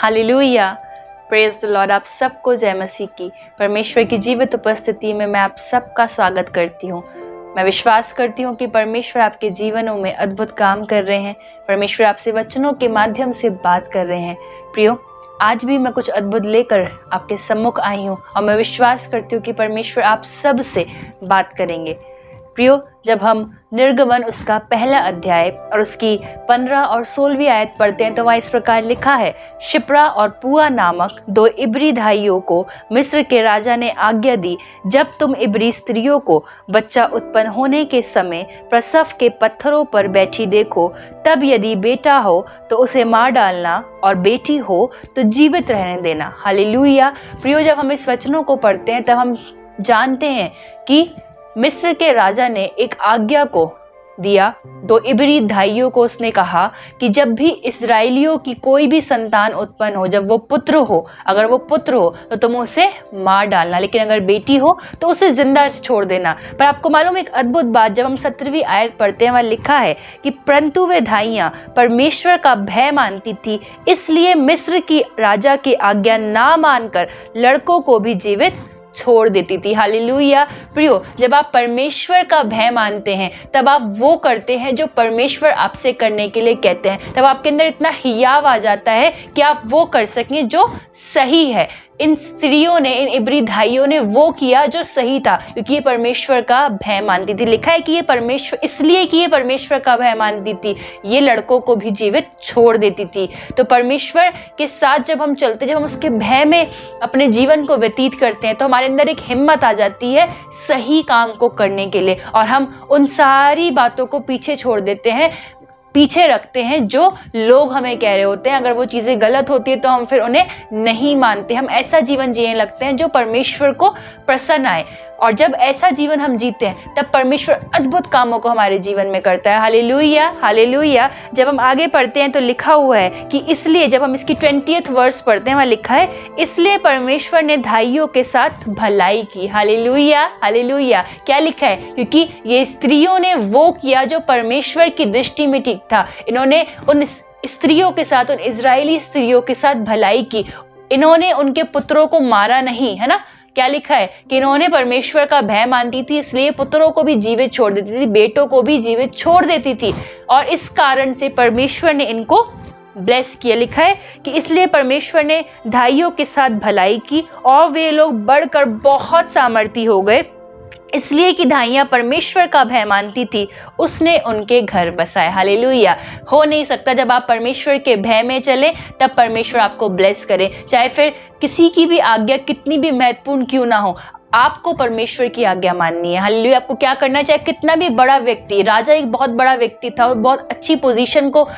Hallelujah, praise the Lord. आप सबको जय मसीह की। परमेश्वर की जीवित उपस्थिति में मैं आप सबका स्वागत करती हूँ। मैं विश्वास करती हूँ कि परमेश्वर आपके जीवनों में अद्भुत काम कर रहे हैं। परमेश्वर आपसे वचनों के माध्यम से बात कर रहे हैं। प्रियो, आज भी मैं कुछ अद्भुत लेकर आपके सम्मुख आई हूँ और मैं विश्वास करती हूँ कि परमेश्वर आप सब से बात करेंगे। प्रियो, जब हम निर्गमन उसका पहला अध्याय और उसकी 15 और 16वीं आयत पढ़ते हैं तो वहाँ इस प्रकार लिखा है, शिप्रा और पुआ नामक 2 इब्री भाइयों को मिस्र के राजा ने आज्ञा दी, जब तुम इब्री स्त्रियों को बच्चा उत्पन्न होने के समय प्रसव के पत्थरों पर बैठी देखो, तब यदि बेटा हो तो उसे मार डालना और बेटी हो तो जीवित रहने देना। हालेलुया। प्रियो, जब हम इस वचनों को पढ़ते हैं तब हम जानते हैं कि मिस्र के राजा ने एक आज्ञा को दिया। 2 इब्री भाइयों को उसने कहा कि जब भी इस्राएलियों की कोई भी संतान उत्पन्न हो, जब वो पुत्र हो, अगर वो पुत्र हो तो तुम उसे मार डालना, लेकिन अगर बेटी हो तो उसे जिंदा छोड़ देना। पर आपको मालूम एक अद्भुत बात, जब हम 17वीं आयत पढ़ते हैं वहाँ लिखा है कि परंतु वे धाइयाँ परमेश्वर का भय मानती थी, इसलिए मिस्र की राजा की आज्ञा ना मानकर लड़कों को भी जीवित छोड़ देती थी। हालेलुया। प्रियो, जब आप परमेश्वर का भय मानते हैं तब आप वो करते हैं जो परमेश्वर आपसे करने के लिए कहते हैं। तब आपके अंदर इतना हियाव आ जाता है कि आप वो कर सकें जो सही है। इन स्त्रियों ने, इन इब्री भाइयों ने वो किया जो सही था, क्योंकि ये परमेश्वर का भय मानती थी। लिखा है कि ये परमेश्वर, इसलिए कि ये परमेश्वर का भय मानती थी, ये लड़कों को भी जीवित छोड़ देती थी। तो परमेश्वर के साथ जब हम चलते, जब हम उसके भय में अपने जीवन को व्यतीत करते हैं तो हमारे अंदर एक हिम्मत आ जाती है सही काम को करने के लिए, और हम उन सारी बातों को पीछे छोड़ देते हैं, पीछे रखते हैं जो लोग हमें कह रहे होते हैं। अगर वो चीज़ें गलत होती है तो हम फिर उन्हें नहीं मानते। हम ऐसा जीवन जीने लगते हैं जो परमेश्वर को प्रसन्न आए, और जब ऐसा जीवन हम जीते हैं तब परमेश्वर अद्भुत कामों को हमारे जीवन में करता है। Hallelujah, hallelujah. जब हम आगे पढ़ते हैं तो लिखा हुआ है कि इसलिए, जब हम इसकी 20th वर्स पढ़ते हैं वहाँ लिखा है, इसलिए परमेश्वर ने धाइयों के साथ भलाई की। Hallelujah, hallelujah. क्या लिखा है? क्योंकि ये स्त्रियों ने वो किया जो परमेश्वर की दृष्टि में ठीक था। इन्होंने उन स्त्रियों के साथ, उन इजरायली स्त्रियों के साथ भलाई की। इन्होंने उनके पुत्रों को मारा नहीं, है ना। क्या लिखा है कि इन्होंने परमेश्वर का भय मानती थी, इसलिए पुत्रों को भी जीवित छोड़ देती थी, बेटों को भी जीवित छोड़ देती थी, और इस कारण से परमेश्वर ने इनको ब्लेस किया। लिखा है कि इसलिए परमेश्वर ने धाइयों के साथ भलाई की और वे लोग बढ़कर बहुत सामर्थी हो गए, इसलिए कि धाइयाँ परमेश्वर का भय मानती थी, उसने उनके घर बसाए। हालेलुया। हो नहीं सकता जब आप परमेश्वर के भय में चले तब परमेश्वर आपको ब्लेस करे, चाहे फिर किसी की भी आज्ञा कितनी भी महत्वपूर्ण क्यों ना हो, आपको परमेश्वर की आज्ञा माननी है। हालेलुया। आपको क्या करना, चाहे कितना भी बड़ा व्यक्ति, राजा एक बहुत बड़ा व्यक्ति था, वो बहुत अच्छी पोजीशन को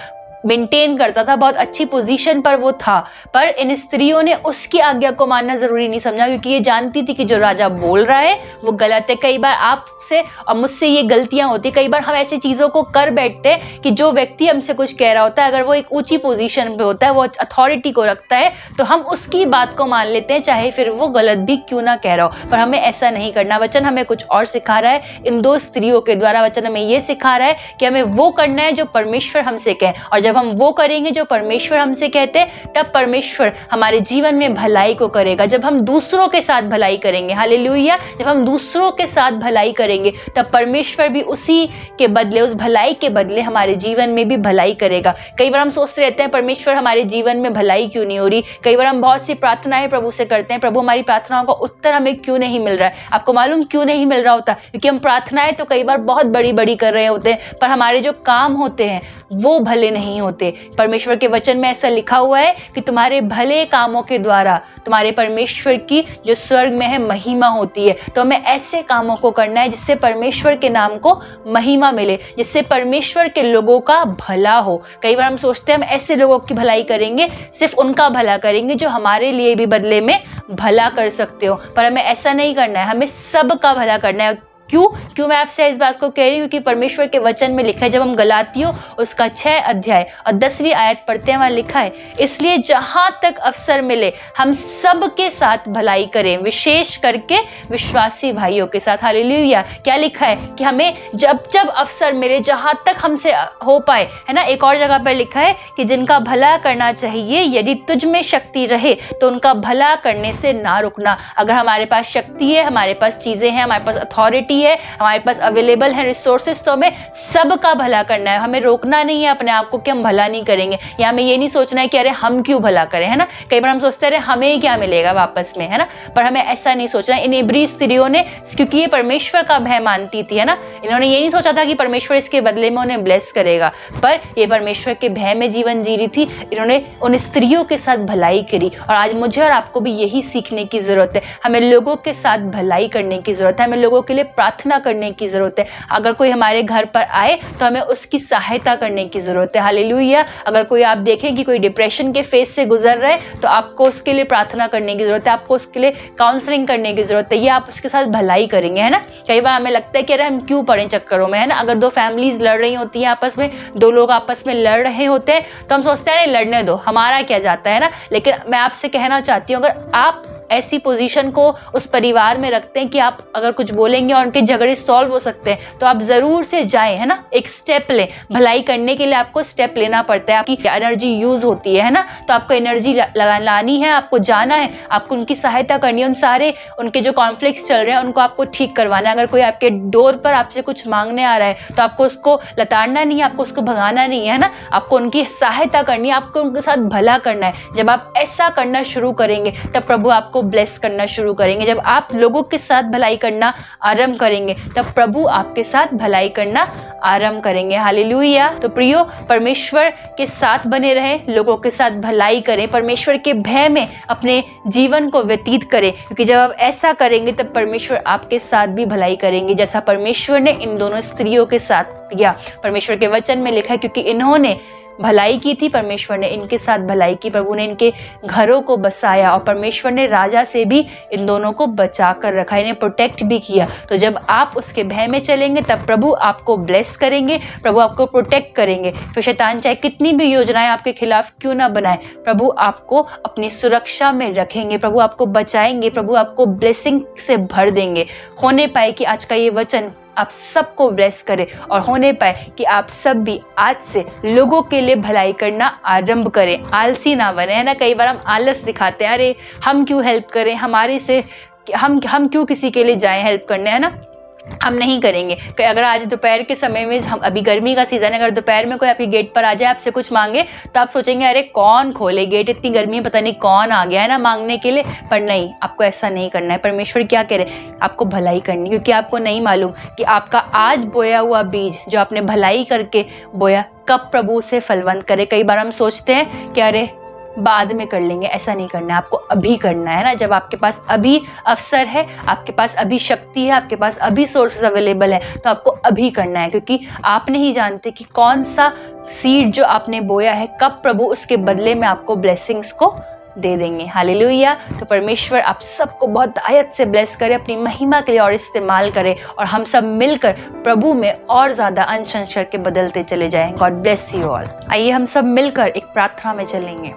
मेंटेन करता था, बहुत अच्छी पोजीशन पर वो था, पर इन स्त्रियों ने उसकी आज्ञा को मानना जरूरी नहीं समझा, क्योंकि ये जानती थी कि जो राजा बोल रहा है वो गलत है। कई बार आपसे और मुझसे ये गलतियां होती, कई बार हम ऐसी चीज़ों को कर बैठते हैं कि जो व्यक्ति हमसे कुछ कह रहा होता है, अगर वो एक ऊंची पोजीशन पे होता है, वो अथॉरिटी को रखता है, तो हम उसकी बात को मान लेते हैं, चाहे फिर वो गलत भी क्यों ना कह रहा हो। पर हमें ऐसा नहीं करना। वचन हमें कुछ और सिखा रहा है। इन 2 स्त्रियों के द्वारा वचन हमें ये सिखा रहा है कि हमें वो करना है जो परमेश्वर हमसे कहे, और जब हम वो करेंगे जो परमेश्वर हमसे कहते हैं तब परमेश्वर हमारे जीवन में भलाई को करेगा। जब हम दूसरों के साथ भलाई करेंगे, हालेलुया, जब हम दूसरों के साथ भलाई करेंगे तब परमेश्वर भी उसी के बदले, उस भलाई के बदले हमारे जीवन में भी भलाई करेगा। कई बार हम सोचते रहते हैं परमेश्वर हमारे जीवन में भलाई क्यों नहीं हो रही। कई बार हम बहुत सी प्रार्थनाएं प्रभु से करते हैं, प्रभु हमारी प्रार्थनाओं का उत्तर हमें क्यों नहीं मिल रहा है। आपको मालूम क्यों नहीं मिल रहा होता? क्योंकि हम प्रार्थनाएं तो कई बार बहुत बड़ी बड़ी कर रहे होते हैं, पर हमारे जो काम होते हैं वो भले नहीं होते। परमेश्वर के वचन में ऐसा लिखा हुआ है कि तुम्हारे भले कामों के द्वारा तुम्हारे परमेश्वर की जो स्वर्ग में है महिमा होती है। तो हमें ऐसे कामों को करना है जिससे परमेश्वर के नाम को महिमा मिले, जिससे परमेश्वर के लोगों का भला हो। कई बार हम सोचते हैं हम ऐसे लोगों की भलाई करेंगे, सिर्फ उनका भला करेंगे जो हमारे लिए भी बदले में भला कर सकते हो, पर हमें ऐसा नहीं करना है। हमें सबका भला करना है। क्यों मैं आपसे इस बात को कह रही हूँ कि परमेश्वर के वचन में लिखा है, जब हम गलातियों उसका 6 अध्याय और 10वीं आयत पढ़ते हैं, वहाँ लिखा है, इसलिए जहां तक अवसर मिले हम सबके साथ भलाई करें, विशेष करके विश्वासी भाइयों के साथ। हालेलुया। क्या लिखा है कि हमें जब जब अवसर मिले, जहां तक हमसे हो पाए, है ना। एक और जगह पर लिखा है कि जिनका भला करना चाहिए, यदि तुझ में शक्ति रहे तो उनका भला करने से ना रुकना। अगर हमारे पास शक्ति है, हमारे पास चीजें हैं, हमारे पास अथॉरिटी है, हमारे पास अवेलेबल है रिसोर्सेस, तो हमें सबका भला करना है। हमें रोकना नहीं है अपने आप को कि हम भला नहीं करेंगे, या हमें ये नहीं सोचना है कि अरे हम क्यों भला करें, है ना। कई बार हम सोचते हैं अरे हमें क्या मिलेगा वापस में, है ना, पर हमें ऐसा नहीं सोचना। इन इब्री स्त्रियों ने, क्योंकि ये परमेश्वर का भय मानती थी, है ना, इन्होंने ये नहीं सोचा था कि परमेश्वर इसके बदले में उन्हें ब्लेस करेगा, पर ये परमेश्वर के भय में जीवन जी रही थी। इन्होंने उन स्त्रियों के साथ भलाई करी, और आज मुझे और आपको भी यही सीखने की जरूरत है। हमें लोगों के साथ भलाई करने की जरूरत है, हमें लोगों के लिए प्रार्थना करने की जरूरत है। अगर कोई हमारे घर पर आए तो हमें उसकी सहायता करने की जरूरत है। हालेलुया। अगर कोई आप देखें कि कोई डिप्रेशन के फेज से गुजर रहे हैं, तो आपको उसके लिए प्रार्थना करने की जरूरत है, आपको उसके लिए काउंसलिंग करने की जरूरत है, ये आप उसके साथ भलाई करेंगे, है ना। कई बार हमें लगता है कि अरे हम क्यों पड़े चक्करों में, है ना। अगर दो फैमिलीज लड़ रही होती हैं आपस में, दो लोग आपस में लड़ रहे होते हैं, तो हम सोचते हैं अरे लड़ने दो, हमारा क्या जाता है ना। लेकिन मैं आपसे कहना चाहती हूँ, अगर आप ऐसी पोजीशन को उस परिवार में रखते हैं कि आप अगर कुछ बोलेंगे और उनके झगड़े सॉल्व हो सकते हैं, तो आप जरूर से जाएं, है ना, एक स्टेप लें। भलाई करने के लिए आपको स्टेप लेना पड़ता है, आपकी एनर्जी यूज होती है ना, तो आपको एनर्जी लानी है, आपको जाना है, आपको उनकी सहायता करनी है, उन सारे उनके जो कॉन्फ्लिक्ट्स चल रहे हैं उनको आपको ठीक करवाना है। अगर कोई आपके डोर पर आपसे कुछ मांगने आ रहा है, तो आपको उसको लताड़ना नहीं है, आपको उसको भगाना नहीं है ना, आपको उनकी सहायता करनी है, आपको उनके साथ भला करना है। जब आप ऐसा करना शुरू करेंगे, तब प्रभु आपको ब्लेस करना शुरू करेंगे। जब आप लोगों के साथ भलाई करना आरंभ करेंगे, तब प्रभु आपके साथ भलाई करना आरंभ करेंगे। हालेलुया। तो प्रियो, परमेश्वर के साथ बने रहें, लोगों के साथ भलाई करें, परमेश्वर के भय में अपने जीवन को व्यतीत करें, क्योंकि जब आप ऐसा करेंगे तब परमेश्वर आपके साथ भी भलाई करेंगे, जैसा परमेश्वर ने इन दोनों स्त्रियों के साथ किया। परमेश्वर के वचन में लिखा है, क्योंकि इन्होंने भलाई की थी, परमेश्वर ने इनके साथ भलाई की, प्रभु ने इनके घरों को बसाया, और परमेश्वर ने राजा से भी इन दोनों को बचा कर रखा, इन्हें प्रोटेक्ट भी किया। तो जब आप उसके भय में चलेंगे, तब प्रभु आपको ब्लेस करेंगे, प्रभु आपको प्रोटेक्ट करेंगे। फिर शैतान चाहे कितनी भी योजनाएं आपके खिलाफ क्यों ना बनाए, प्रभु आपको अपनी सुरक्षा में रखेंगे, प्रभु आपको बचाएंगे, प्रभु आपको ब्लेसिंग से भर देंगे। होने पाए कि आज का ये वचन आप सबको ब्लेस करे, और होने पाए कि आप सब भी आज से लोगों के लिए भलाई करना आरंभ करें, आलसी ना बने, है ना। कई बार हम आलस दिखाते हैं, अरे हम क्यों हेल्प करें, हमारे से हम क्यों किसी के लिए जाएं हेल्प करने, है ना, हम नहीं करेंगे। अगर आज दोपहर के समय में, हम अभी गर्मी का सीजन है, अगर दोपहर में कोई आपके गेट पर आ जाए, आपसे कुछ मांगे, तो आप सोचेंगे अरे कौन खोले गेट, इतनी गर्मी है, पता नहीं कौन आ गया है ना मांगने के लिए। पर नहीं, आपको ऐसा नहीं करना है। परमेश्वर क्या कह रहे हैं, आपको भलाई करनी, क्योंकि आपको नहीं मालूम कि आपका आज बोया हुआ बीज जो आपने भलाई करके बोया, कब प्रभु से फलवंत करे। कई बार हम सोचते हैं कि अरे बाद में कर लेंगे, ऐसा नहीं करना है, आपको अभी करना है ना। जब आपके पास अभी अवसर है, आपके पास अभी शक्ति है, आपके पास अभी सोर्सेस अवेलेबल है, तो आपको अभी करना है, क्योंकि आप नहीं जानते कि कौन सा सीड जो आपने बोया है, कब प्रभु उसके बदले में आपको ब्लेसिंग्स को दे देंगे। हालेलुया। तो परमेश्वर आप सबको बहुत आयत से ब्लेस करे, अपनी महिमा के लिए और इस्तेमाल करे, और हम सब मिलकर प्रभु में और ज्यादा अंश अंश के बदलते चले जाएं। God bless you all. आइए हम सब मिलकर एक प्रार्थना में चलेंगे।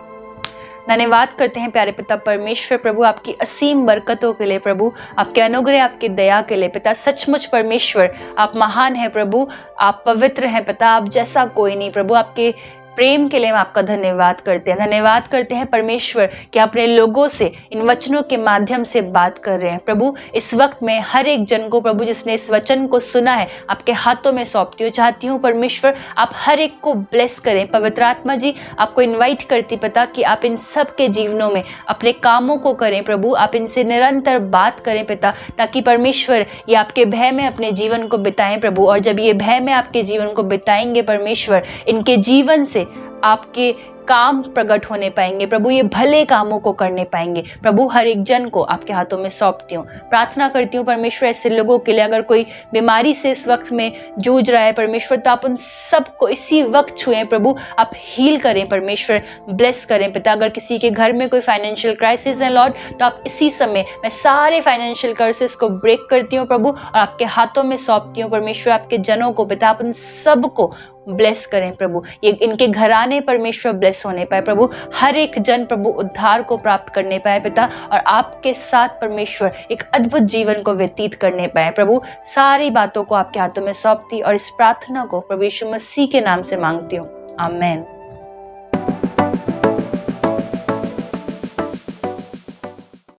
धन्यवाद करते हैं प्यारे पिता परमेश्वर, प्रभु आपकी असीम बरकतों के लिए, प्रभु आपके अनुग्रह, आपकी दया के लिए। पिता सचमुच परमेश्वर आप महान हैं, प्रभु आप पवित्र हैं, पिता आप जैसा कोई नहीं। प्रभु आपके प्रेम के लिए हम आपका धन्यवाद करते हैं। धन्यवाद करते हैं परमेश्वर कि अपने लोगों से इन वचनों के माध्यम से बात कर रहे हैं। प्रभु इस वक्त में हर एक जन को, प्रभु जिसने इस वचन को सुना है, आपके हाथों में सौंपती हूँ। चाहती हूँ परमेश्वर आप हर एक को ब्लेस करें। पवित्र आत्मा जी आपको इन्वाइट करती पिता कि आप इन सब के जीवनों में अपने कामों को करें। प्रभु आप इनसे निरंतर बात करें पिता, ताकि परमेश्वर ये आपके भय में अपने जीवन को बिताएं प्रभु। और जब ये भय में आपके जीवन को बिताएंगे परमेश्वर, इनके जीवन से आपके काम प्रकट होने पाएंगे प्रभु, ये भले कामों को करने पाएंगे प्रभु। हर एक जन को आपके हाथों में सौंपती हूँ, प्रार्थना करती हूँ परमेश्वर ऐसे लोगों के लिए अगर कोई बीमारी से इस वक्त में जूझ रहा है परमेश्वर, तो आप उन सबको इसी वक्त छुएं प्रभु, आप हील करें परमेश्वर, ब्लेस करें पिता। अगर किसी के घर में कोई फाइनेंशियल क्राइसिस है लॉर्ड, तो आप इसी समय मैं सारे फाइनेंशियल कर्सेस को ब्रेक करती हूँ प्रभु और आपके हाथों में सौंपती हूँ परमेश्वर। आपके जनों को पिता, आप उन सबको ब्लेस करें प्रभु, ये इनके घराने परमेश्वर ब्लेस होने पाए प्रभु, हर एक जन प्रभु उद्धार को प्राप्त करने पाए पिता, और आपके साथ परमेश्वर एक अद्भुत जीवन को व्यतीत करने पाए प्रभु। सारी बातों को आपके हाथों में सौंपती और इस प्रार्थना को प्रभु यीशु मसीह के नाम से मांगती हूँ, आमेन।